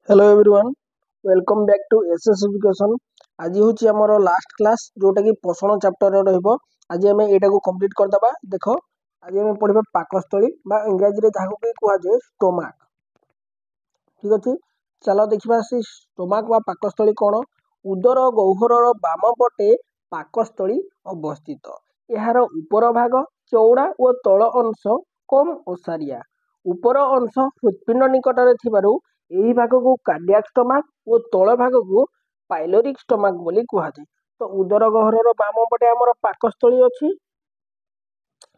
Hello everyone welcome back to SS education. आज हूँ आमर लास्ट क्लास जोटा कि पोषण चैप्टर आज आम यहाँ कंप्लीट करदे। देख आज आम पढ़ा पाकस्थली इंग्राजी जहाँ भी कहुए स्टोमाक। ठीक अच्छे चलो देखा से स्टोमाक व पाकस्थली कौन। उदर गह्वर बाम पटे पाकस्थली अवस्थित। यार उपर भाग चौड़ा और तल अंश कम ओसारिया। उपर अंश हृत्पिंड निकटरे थिबारु एही भाग को कार्डियाक स्टोमाक और तल भाग को पाइलोरिक स्टोमाक बोली कहुए। तो उदर गह्वर बाम पटे आमर पाकस्थली अच्छी।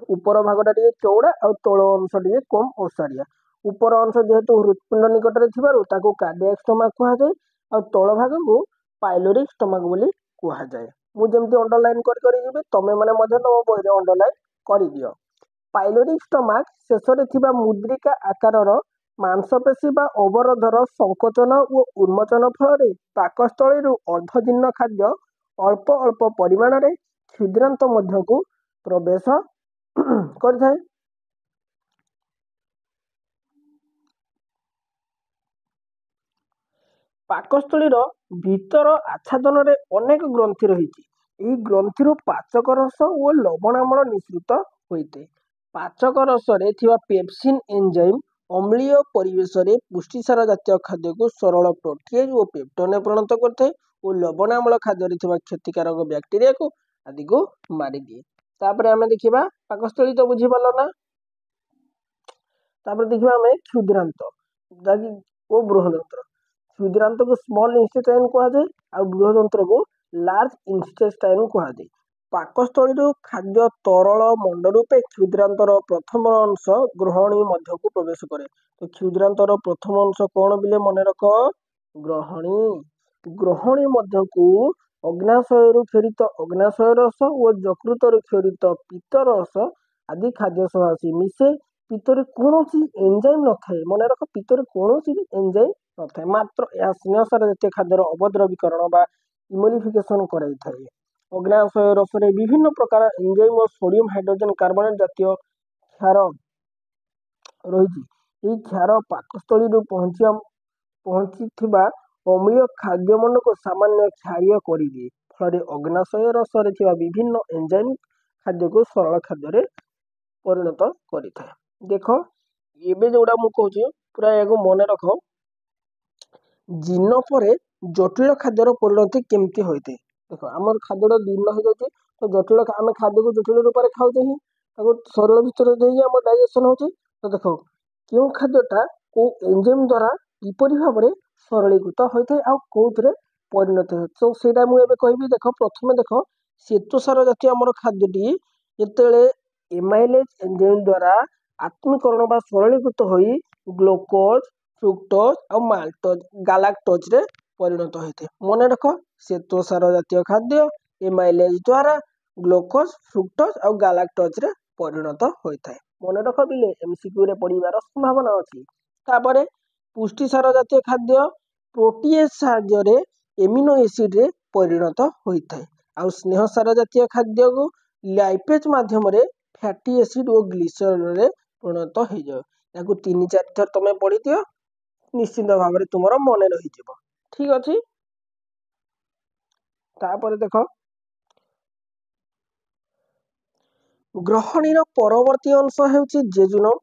उपर भागटा टे चौड़ा और तल अंश टे कम ओसारिया। उपर अंश जेहेतु हृत्पिंड निकटरे थिबारु ताको कार्डियाक स्टोमाक कहुए और तल भाग को पाइलोरिक स्टोमाक बोली कहुए। मु जेमती अंडरलाइन करी तमे माने मध्य तम बही अंडरलाइन कर दियो। पाइलोरिक स्टोमाक शेषरे थिबा मुद्रिका आकारर मांसपेशी बा अवरोधर संकोचन और उन्मोचन फल पाकस्थली अर्धजीर्ण खाद्य अल्प अल्प परिमाण रे छिद्रांत मध्य को प्रवेश कर। पाकस्थलीर भीतर आच्छादन रे अनेक ग्रंथि रही। ग्रंथि पाचक रस और लवणाम्ल निश्रित होते। पाचक रस रे थिबा पेप्सिन एंजाइम अम्लीय परिवेश रे पुष्टिसार जातीय खाद्य को सरल प्रोटीज और पेप्टोन परिणत करते और लवणाम्ल खाद्य रे थिबा क्षतिकारक बैक्टीरिया को आदि को मारी दिए। तापर आमे देखिबा पाकस्थली तो बुझी पालो ना। तापर देखिबा आमे क्षुद्रांत जाकी ओ बृहदंत्र। क्षुद्रांत को स्मॉल इंटेस्टाइन कहुए और बृहदंत्र को लार्ज इंटेस्टाइन कहुए। पाकस्थली खाद्य तरल मंड रूपे क्षुद्रांतर प्रथम अंश ग्रहणी मध्य को प्रवेश करे। तो क्षुद्रांतर प्रथम अंश कौन बिले मन रख ग्रहणी। ग्रहणी मध्य को अग्नाशय फेरित अग्नाशय रस और यकृत फेरित पित्त रस आदि खाद्य सह आसी मिसे। पित्तर कौन एंजाइम न थाए मन रख पित्तर कौन भी एंजाइम न थाए मात्र यह स्नेहसार जातीय खाद्यर अवद्रवीकरण बा इमोलिफिकेशन कराई थाए। अग्नाशय रस विभिन्न प्रकार एंजाइम और सोडियम हाइड्रोजन कार्बोनेट जातीय क्षार रही। क्षार पाकस्थली पहुंची अम्लीय खाद्यमंड को सामान्य क्षारीय करदिए फल अग्नाशय रस विभिन्न एंजाइम खाद्य को सरल खाद्य परिणत करें। देख एबे जोड़ा मु कहूँ पूरा या मन रख। जीर्ण पर जटिल खाद्यर परिणति केमती होते। देख आम खाद्य जीर्ण हो जाए तो जटिल आम खाद्य को जटिल रूप में खाऊचे ही शरीर भितर डाइजेशन होची। तो देख क्यों खाद्यटा को एंजाइम द्वारा किपरि भाव में सरलीकृत होता है कौन परिणत हो। तो ସେଇଟା ମୁଁ ଏବେ କହିବି। देख प्रथमे देख श्वेतसार जातीय आमर खाद्यटी जिते एमाइलेज एंजाइम द्वारा आत्मीकरण बा सरलीकृत होई ग्लूकोज फ्रुक्टोज और माल्टोज गालाक्टोज रे परिणत होते। मन रख श्वेतसार जातीय खाद्य एमाइलेज द्वारा ग्लूकोज फ्रुक्टोज और गालाक्टोज रे परिणत होता है। मन रख बिले एमसीक्यू रे पढ़िबार संभावना अच्छी। तापरे पुष्टिसार जातीय खाद्य प्रोटीएज साहाय्य एमिनो एसिड रे परिणत होता है। आ स्नेहसार जातीय खाद्य को लाइपेज माध्यम रे फैटी एसिड और ग्लिसरॉल रे परिणत हो जाए। या 3-4 थर तुम पढ़ी दियो निश्चिंत भाव में तुम मन रही। ठीक अच्छे तापर देख ग्रहणीर परवर्ती अंश होउची जेजुनम।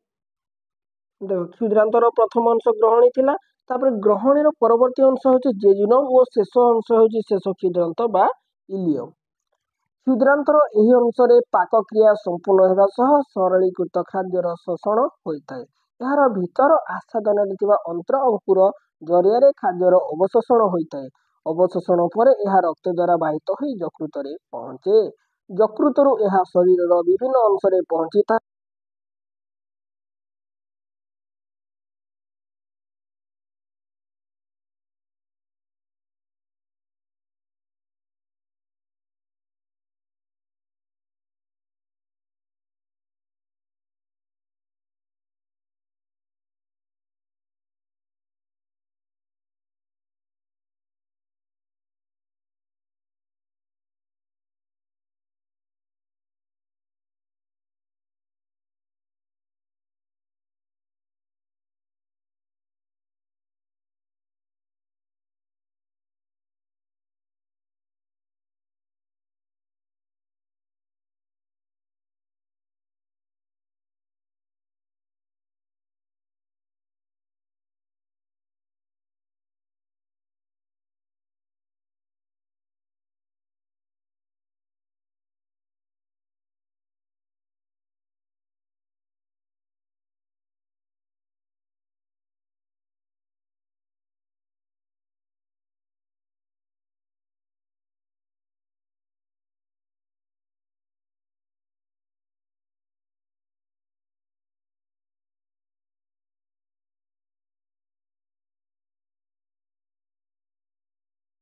देख क्षुद्रांतर प्रथम अंश ग्रहणी थिला तापर ग्रहणीर परवर्ती अंश होउची जेजुनम और शेष अंश होउची शेष क्षुद्रांत बा इलियम। क्षुद्रांतर एही अंशरे पाक क्रिया संपूर्ण हेबा सह सरलीकृत खाद्यर शोषण होता है। यार भीतर आच्छादन अंतर अंकुर जरिया खाद्यर अवशोषण होता है। अवशोषण पर यह रक्त द्वारा बाहित हो यकृत पहुंचे। यकृत शरीर विभिन्न अंश पहुंची था।